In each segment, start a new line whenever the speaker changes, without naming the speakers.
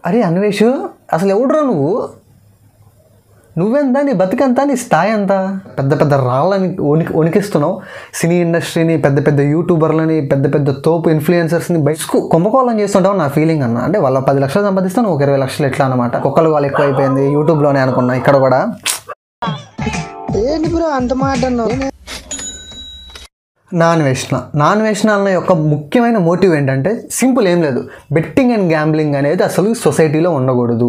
అరే అన్వేష్, అసలు ఎవడురా నువ్వెంత, నీ బతికెంత, నీ స్థాయి ఎంత? పెద్ద పెద్ద రాళ్ళని వణికిస్తున్నావు. సినీ ఇండస్ట్రీని, పెద్ద పెద్ద యూట్యూబర్లని, పెద్ద పెద్ద తోపు ఇన్ఫ్లుయెన్సర్స్ని బయటకు కుంభకోళం చేస్తుంటావు నా ఫీలింగ్ అన్న. అంటే వాళ్ళ 10 లక్షలు సంపాదిస్తాను, ఒక 20 లక్షలు ఎట్లా అనమాట. కుక్కలు వాళ్ళు ఎక్కువ అయిపోయింది యూట్యూబ్లోనే అనుకున్నా. ఇక్కడ కూడా
ఏంటి బ్రో అంత మాట అన్నావు?
నాన్ వేషనల్ యొక్క ముఖ్యమైన మోటివ్ ఏంటంటే సింపుల్, ఏం లేదు. బెట్టింగ్ అండ్ గ్యాంబ్లింగ్ అనేది అసలు సొసైటీలో ఉండకూడదు.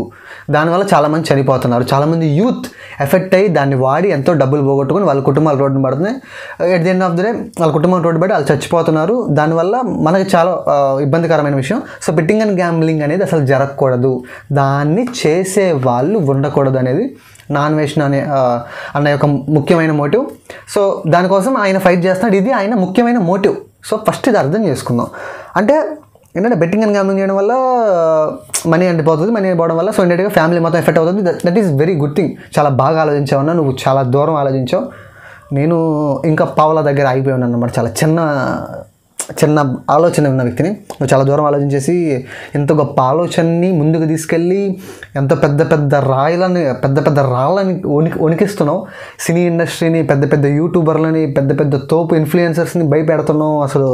దానివల్ల చాలామంది చనిపోతున్నారు. చాలామంది యూత్ ఎఫెక్ట్ అయ్యి దాన్ని వాడి ఎంతో డబ్బులు పోగొట్టుకుని వాళ్ళ కుటుంబాలు రోడ్డున పడుతున్నాయి. At the end of the day వాళ్ళ కుటుంబం రోడ్డు పడి వాళ్ళు చచ్చిపోతున్నారు. దానివల్ల మనకి చాలా ఇబ్బందికరమైన విషయం. సో బెట్టింగ్ అండ్ గ్యాంబ్లింగ్ అనేది అసలు జరగకూడదు, దాన్ని చేసే వాళ్ళు ఉండకూడదు అనేది నాన్ వేషన్ అన్న యొక్క ముఖ్యమైన మోటివ్. సో దానికోసం ఆయన ఫైట్ చేస్తున్నాడు. ఇది ఆయన ముఖ్యమైన మోటివ్. సో ఫస్ట్ ఇది అర్థం చేసుకుందాం. అంటే ఏంటంటే బెట్టింగ్ అండ్ గ్యాంబ్లింగ్ చేయడం వల్ల మనీ అంటిపోతుంది. మనీ పోవడం వల్ల సో ఇండైరెక్ట్గా ఫ్యామిలీ మొత్తం ఎఫెక్ట్ అవుతుంది. That is very good thing. చాలా బాగా ఆలోచించావన్నా, నువ్వు చాలా దూరం ఆలోచించావు. నేను ఇంకా పావుల దగ్గర ఆగిపోయి ఉన్నాను అన్నమాట. చాలా చిన్న ఆలోచన ఉన్న వ్యక్తిని. నువ్వు చాలా దూరం ఆలోచించేసి ఎంత గొప్ప ఆలోచనని ముందుకు తీసుకెళ్ళి ఎంత పెద్ద రాళ్ళని వణికిస్తున్నావు. సినీ ఇండస్ట్రీని, పెద్ద పెద్ద యూట్యూబర్లని, పెద్ద తోపు ఇన్ఫ్లుయెన్సర్స్ని భయపెడుతున్నావు. అసలు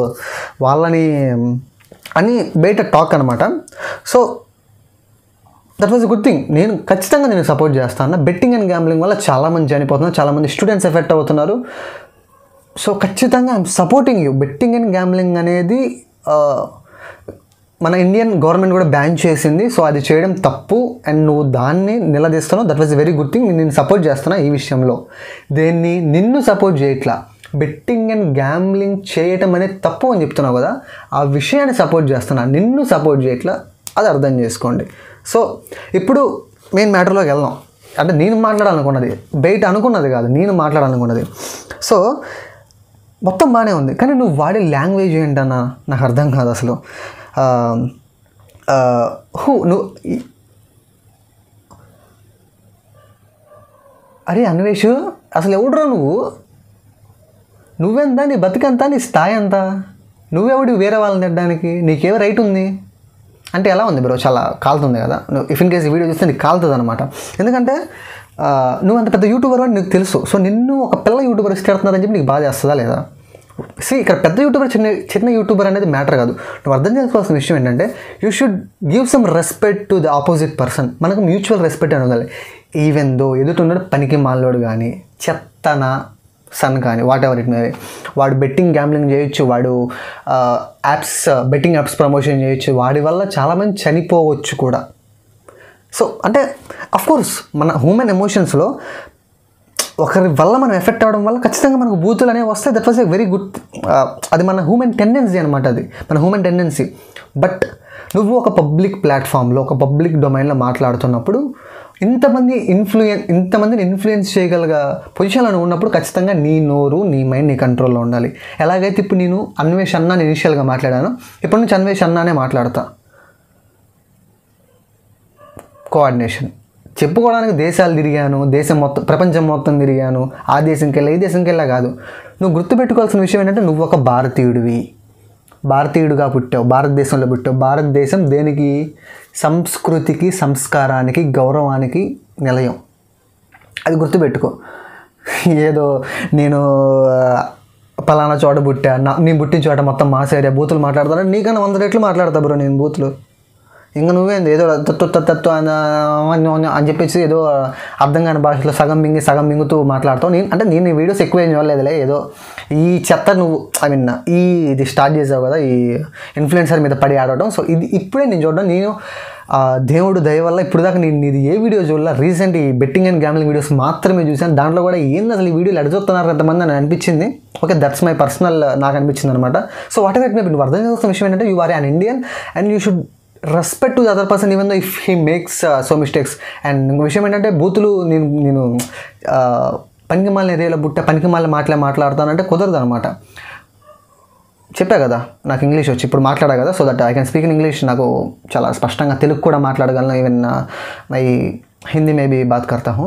వాళ్ళని అని బయట టాక్ అనమాట. So that was a good thing. నేను ఖచ్చితంగా నేను సపోర్ట్ చేస్తాను. బెట్టింగ్ అండ్ గ్యాంబ్లింగ్ వల్ల చాలామంది చనిపోతున్నారు, చాలామంది స్టూడెంట్స్ ఎఫెక్ట్ అవుతున్నారు. సో ఖచ్చితంగా I'm supporting you. Betting and gambling అనేది మన ఇండియన్ గవర్నమెంట్ కూడా బ్యాన్ చేసింది. సో అది చేయడం తప్పు అండ్ నువ్వు దాన్ని నిలదీస్తున్నావు. That was very good thing. నేను సపోర్ట్ చేస్తున్నా ఈ విషయంలో. దేన్ని నిన్ను సపోర్ట్ చేయట్లా. బెట్టింగ్ అండ్ గ్యాంబ్లింగ్ చేయటం అనేది తప్పు అని చెప్తున్నావు కదా, ఆ విషయాన్ని సపోర్ట్ చేస్తున్నా, నిన్ను సపోర్ట్ చేయట్లా. అది అర్థం చేసుకోండి. సో ఇప్పుడు మెయిన్ మ్యాటర్లోకి వెళ్దాం. అంటే నేను మాట్లాడాలనుకున్నది, బయట అనుకున్నది కాదు, నేను మాట్లాడాలనుకున్నది. సో మొత్తం బాగానే ఉంది, కానీ నువ్వు వాడే లాంగ్వేజ్ ఏంటన్నా నాకు అర్థం కాదు అసలు. నువ్వు అరే అన్వేష్, అసలు ఎవడురా నువ్వెంత, నీ బతికెంత, నీ స్థాయి ఎంత? నువ్వెవడి వేరే వాళ్ళని తిట్టడానికి? నీకే రైట్ ఉంది అంటే ఎలా ఉంది బ్రో? చాలా కాలుతుంది కదా. నువ్వు ఇఫ్ ఇన్ కేస్ ఈ వీడియో చూస్తే నీకు కాలుతుంది అనమాట. ఎందుకంటే నువ్వు అంత పెద్ద యూట్యూబర్ అని నీకు తెలుసు. సో నిన్ను ఒక పిల్ల యూట్యూబర్ ఇష్టపడుతున్నారని చెప్పి నీకు బాధ చేస్తుందా లేదా? ఇక్కడ పెద్ద యూట్యూబర్ చిన్న యూట్యూబర్ అనేది మ్యాటర్ కాదు. నువ్వు అర్థం చేసుకోవాల్సిన విషయం ఏంటంటే you should give some respect to the opposite person. మనకు మ్యూచువల్ రెస్పెక్ట్ అని ఉండాలి. ఈవెన్ దో ఎదుటిన్నాడు పనికి మాలోడు కానీ, చెత్తన సన్ కానీ, వాట్ ఎవర్ ఇట్ మే. వాడు బెట్టింగ్ గ్యాంబ్లింగ్ చేయొచ్చు, వాడు బెట్టింగ్ యాప్స్ ప్రమోషన్ చేయొచ్చు, వాడి వల్ల చాలామంది చనిపోవచ్చు కూడా. సో అంటే అఫ్కోర్స్ మన హ్యూమన్ ఎమోషన్స్లో ఒకరి వల్ల మనం ఎఫెక్ట్ అవ్వడం వల్ల ఖచ్చితంగా మనకు బూతులు అనేవి వస్తాయి. That was a very good. అది మన హ్యూమన్ టెండెన్సీ అనమాట. అది మన హ్యూమన్ టెండెన్సీ. బట్ నువ్వు ఒక పబ్లిక్ ప్లాట్ఫామ్లో, ఒక పబ్లిక్ డొమైన్లో మాట్లాడుతున్నప్పుడు ఇంతమందిని ఇన్ఫ్లుయెన్స్ చేయగలిగే పొజిషన్లో ఉన్నప్పుడు ఖచ్చితంగా నీ నోరు, నీ మైండ్ నీ కంట్రోల్లో ఉండాలి. ఎలాగైతే ఇప్పుడు నేను అన్వేష్ అన్న ఇనిషియల్గా మాట్లాడాను, ఇప్పటి నుంచి అన్వేష్ అన్నానే మాట్లాడతా. కోఆర్డినేషన్ చెప్పుకోవడానికి దేశాలు తిరిగాను, ప్రపంచం మొత్తం తిరిగాను, ఆ దేశంకి వెళ్ళా ఈ దేశంకి వెళ్ళా కాదు. నువ్వు గుర్తుపెట్టుకోవాల్సిన విషయం ఏంటంటే నువ్వు ఒక భారతీయుడివి, భారతీయుడిగా పుట్టావు, భారతదేశంలో పుట్టావు. భారతదేశం దేనికి? సంస్కృతికి, సంస్కారానికి, గౌరవానికి నిలయం. అది గుర్తుపెట్టుకో. ఏదో నేను పలానా చోట పుట్టా, నేను పుట్టిన చోట మొత్తం మాస్ ఏరియా బూతులు మాట్లాడతాను, నీకన్నా 100 రెట్లు మాట్లాడతా బ్రో నేను బూతులు. ఇంకా నువ్వేంది ఏదో తత్తు అని చెప్పేసి ఏదో అర్థం కాని భాషలో సగం మింగుతూ మాట్లాడతావు. నేను ఈ వీడియోస్ ఎక్కువ ఏం చూడలేదులే, ఏదో ఈ చెత్త నువ్వు ఇది స్టార్ట్ చేసావు కదా, ఈ ఇన్ఫ్లుయెన్సర్ మీద పడి ఆడటం. సో ఇది ఇప్పుడే నేను చూడడం. నేను దేవుడు దయ వల్ల ఇప్పుడు దాకా నేను ఏ వీడియో చూడాల, రీసెంట్ ఈ బెట్టింగ్ అండ్ గ్యాంబ్లింగ్ వీడియోస్ మాత్రమే చూశాను. దాంట్లో కూడా ఏంది అసలు ఈ వీడియోలు ఎడచొస్తున్నారు కొంతమంది అని అనిపించింది. ఓకే, దట్స్ మై పర్సనల్ నాకు అనిపించింది అనమాట. So whatever it may be, నువ్వు అర్థం చేస్తున్న విషయం ఏంటంటే you are an Indian and you should respect to the other person even though if he makes so mistakes. And ఇంకో విషయం ఏంటంటే బూతులు నేను పనికిమాలిన ఏరియాలో పనికిమాలిన మాట్లాడతానంటే కుదరదు అనమాట. చెప్పా కదా నాకు ఇంగ్లీష్ వచ్చి, ఇప్పుడు మాట్లాడా కదా, so that I can speak in English. నాకు చాలా స్పష్టంగా తెలుగు కూడా మాట్లాడగలను. ఈవెన్ మై హిందీ మేబీ బాత్ కర్తా హూ,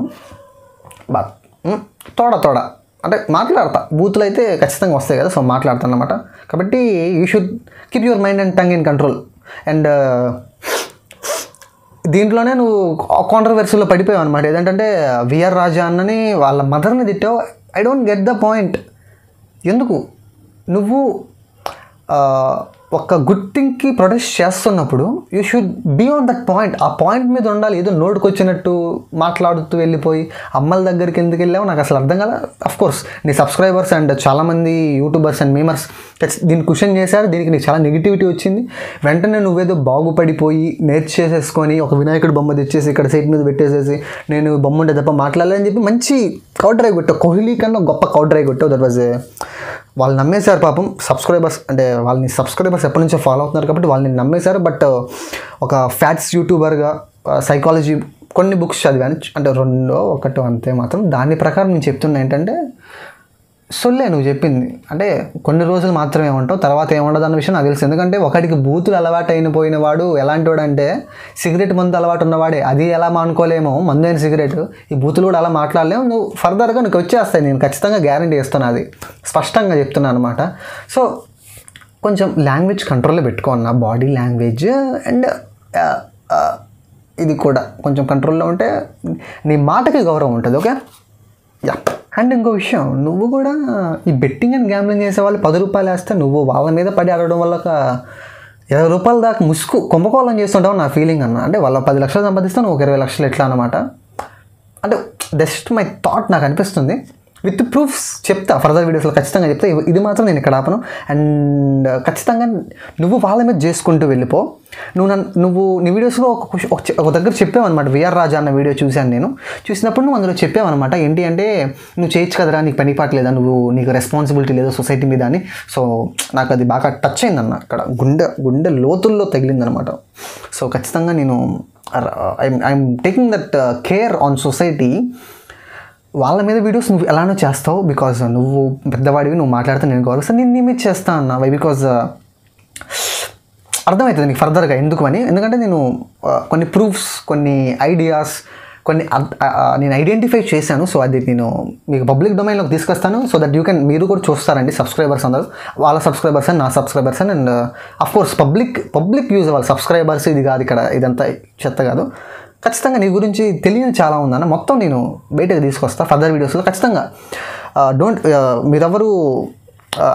బాత్ తోడా అంటే మాట్లాడతా. బూతులు అయితే ఖచ్చితంగా వస్తాయి కదా, సో మాట్లాడతాను అనమాట. కాబట్టి you should keep your mind and tongue in control. And దీంట్లోనే నువ్వు కాంట్రవర్సీలో పడిపోయావు అనమాట. ఏదంటే విఆర్ రాజా అన్నని వాళ్ళ మదర్ని తిట్టావు. I don't get the point. ఎందుకు నువ్వు ఒక గుడ్ థింగ్కి ప్రొటెస్ట్ చేస్తున్నప్పుడు you should be on that point. ఆ పాయింట్ మీద ఉండాలి. ఏదో నోటుకు వచ్చినట్టు మాట్లాడుతూ వెళ్ళిపోయి అమ్మల దగ్గరికి ఎందుకు వెళ్ళావు నాకు అసలు అర్థం కదా. అఫ్కోర్స్ నీ సబ్స్క్రైబర్స్ అండ్ చాలామంది యూట్యూబర్స్ అండ్ మీమర్స్ దీన్ని క్వశ్చన్ చేశారు. దీనికి నీకు చాలా నెగిటివిటీ వచ్చింది. వెంటనే నువ్వేదో బాగుపడిపోయి నేర్చేసేసుకొని ఒక వినాయకుడు బొమ్మ తెచ్చేసి ఇక్కడ సైట్ మీద పెట్టేసేసి నేను బొమ్మ ఉంటే తప్ప మాట్లాడలేదని చెప్పి మంచి కౌంటర్ కొట్టావు. కోహ్లీ కన్నా గొప్ప కౌంటర్ కొట్టావు. దట్ వాజ్ వాళ్ళు నమ్మేశారు పాపం సబ్స్క్రైబర్స్. అంటే వాళ్ళని సబ్స్క్రైబర్స్ ఎప్పటి నుంచో ఫాలో అవుతున్నారు కాబట్టి వాళ్ళని నమ్మేశారు. బట్ ఒక ఫ్యాట్స్ యూట్యూబర్గా సైకాలజీ కొన్ని బుక్స్ చదివాను. అంటే 2 1 అంతే. మాత్రం దాని ప్రకారం నేను చెప్తున్నా ఏంటంటే సొల్లే నువ్వు చెప్పింది. అంటే కొన్ని రోజులు మాత్రమే ఉంటావు, తర్వాత ఏముండదు అన్న విషయం నాకు తెలుసు. ఎందుకంటే ఒకటికి బూతులు అలవాటు అయిపోయిన వాడు ఎలాంటి వాడు అంటే సిగరెట్ మందు అలవాటు ఉన్నవాడే. అది ఎలా మానుకోలేమో మందు అయిన సిగరెట్, ఈ బూతులు కూడా అలా మాట్లాడలేము. నువ్వు ఫర్దర్గా నీకు వచ్చేస్తాయి. నేను ఖచ్చితంగా గ్యారంటీ ఇస్తాను. అది స్పష్టంగా చెప్తున్నాను అనమాట. సో కొంచెం లాంగ్వేజ్ కంట్రోల్లో పెట్టుకోన్నా. బాడీ లాంగ్వేజ్ అండ్ ఇది కూడా కొంచెం కంట్రోల్లో ఉంటే నీ మాటకి గౌరవం ఉంటుంది. Okay yeah. అండ్ ఇంకో విషయం, నువ్వు కూడా ఈ బెట్టింగ్ అండ్ గ్యాంబ్లింగ్ చేసే వాళ్ళు 10 రూపాయలు వేస్తే నువ్వు వాళ్ళ మీద పడి అడగడం వల్ల ఒక 20 రూపాయల దాకా కుంభకోణం చేస్తుంటావు నా ఫీలింగ్ అన్న. అంటే వాళ్ళ 10 లక్షలు సంపాదిస్తే నువ్వు ఒక 20 లక్షలు ఎట్లా అనమాట. అంటే జస్ట్ మై థాట్ నాకు అనిపిస్తుంది. విత్ ప్రూఫ్స్ చెప్తా ఫర్దర్ వీడియోస్లో ఖచ్చితంగా చెప్తా. ఇది మాత్రం నేను ఇక్కడ ఆపను. అండ్ ఖచ్చితంగా నువ్వు వాళ్ళ మీద చేసుకుంటూ వెళ్ళిపో. నువ్వు నీ వీడియోస్లో ఒక దగ్గర చెప్పావన్నమాట. విఆర్ రాజా అన్న వీడియో చూశాను నేను. చూసినప్పుడు నువ్వు అందులో చెప్పావన్నమాట ఏంటి అంటే నువ్వు చేయొచ్చు కదరా, నీకు పని పాట లేదా, నీకు రెస్పాన్సిబిలిటీ లేదా సొసైటీ మీద అని. సో నాకు అది బాగా టచ్ అయిందన్న. అక్కడ గుండె లోతుల్లో తగిలిందనమాట. సో ఖచ్చితంగా నేను I'm taking that care on society. వాళ్ళ మీద వీడియోస్ నువ్వు ఎలానో చేస్తావు బికాజ్ నువ్వు పెద్దవాడివి, నువ్వు మాట్లాడితే నేను గౌరవిస్తాను. నేను నీ మీద చేస్తా అన్న వై బికాజ్ అర్థమవుతుంది నీకు ఫర్దర్గా ఎందుకు అని. ఎందుకంటే నేను కొన్ని ప్రూఫ్స్, కొన్ని ఐడియాస్, నేను ఐడెంటిఫై చేశాను. సో అది నేను మీకు పబ్లిక్ డొమైన్లోకి తీసుకొస్తాను. సో దట్ మీరు కూడా చూస్తారండి సబ్స్క్రైబర్స్ అందరూ. వాళ్ళ సబ్స్క్రైబర్స్ అని నా సబ్స్క్రైబర్స్ అని. అండ్ అఫ్కోర్స్ పబ్లిక్ యూజ్ వాళ్ళ సబ్స్క్రైబర్స్. ఇది కాదు ఇక్కడ, ఇదంతా చెత్త కాదు. ఖచ్చితంగా నీ గురించి తెలియని చాలా ఉందన్న. మొత్తం నేను బయటకు తీసుకొస్తా ఫర్దర్ వీడియోస్లో ఖచ్చితంగా. మీరెవరు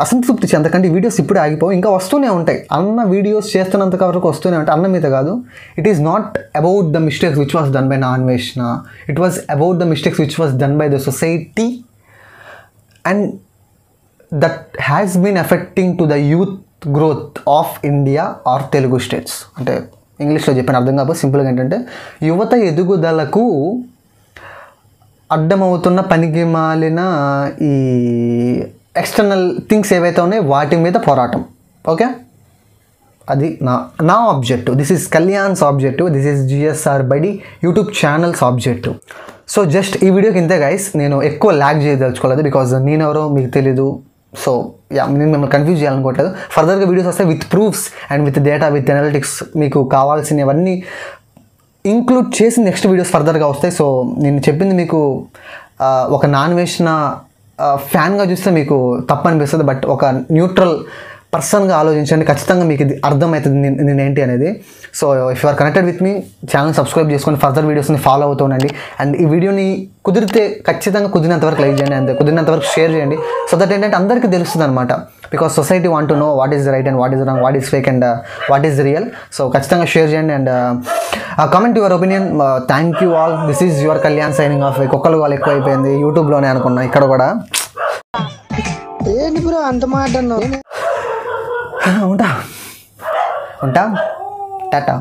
అసంతృప్తి చెందకండి. వీడియోస్ ఇప్పుడే ఆగిపోవు, ఇంకా వస్తూనే ఉంటాయి. అన్న వీడియోస్ చేస్తున్నంత వరకు వస్తూనే ఉంటాయి. అన్న మీద కాదు. It is not about the mistakes which was done by నా అన్వేషణ. It was about the mistakes which was done by the society and that has been affecting to the youth growth of India or Telugu states. అంటే ఇంగ్లీష్లో చెప్పిన అర్థం కాకపోతే సింపుల్గా ఏంటంటే యువత ఎదుగుదలకు అడ్డమవుతున్న పనికి మాలిన ఈ ఎక్స్టర్నల్ థింగ్స్ ఏవైతే ఉన్నాయో వాటి మీద పోరాటం. ఓకే, అది నా objective. This is Kalyan's objective. This is GSR బడి YouTube channels objective. So just ఈ వీడియోకి ఇంతే గైస్. నేను ఎక్కువ ల్యాగ్ చేయదలుచుకోలేదు బికాజ్ నేనెవరో మీకు తెలీదు. సో నేను మిమ్మల్ని కన్ఫ్యూజ్ చేయాలనుకోవట్లేదు. ఫర్దర్గా వీడియోస్ వస్తాయి with proofs and with data, with analytics. మీకు కావాల్సినవన్నీ ఇంక్లూడ్ చేసి నెక్స్ట్ వీడియోస్ ఫర్దర్గా వస్తాయి. సో నేను చెప్పింది మీకు ఒక నాన్ వేసిన ఫ్యాన్గా చూస్తే మీకు తప్పు అనిపిస్తుంది. బట్ ఒక న్యూట్రల్ పర్సన్గా ఆలోచించండి. ఖచ్చితంగా మీకు ఇది అర్థమవుతుంది నేనేంటి అనేది. So if you are connected with me, channel subscribe చేసుకొని ఫర్దర్ వీడియోస్ని ఫాలో అవుతుండండి. అండ్ ఈ వీడియోని కుదిరితే ఖచ్చితంగా కుదిరినంతవరకు లైక్ చేయండి అండ్ కుదిరినంతవరకు షేర్ చేయండి. సో దట్ ఏంటంటే అందరికీ తెలుస్తుంది అనమాట. Because society want to know what is right and what is wrong, what is fake and what is real. So ఖచ్చితంగా షేర్ చేయండి and comment your opinion. Thank you all. This is your Kalyan signing off. కుక్కలు వాళ్ళు ఎక్కువ అయిపోయింది యూట్యూబ్లోనే అనుకున్నా, ఇక్కడ కూడా. ఏంటి బ్రో అంత మాట ఉంటా టాటా.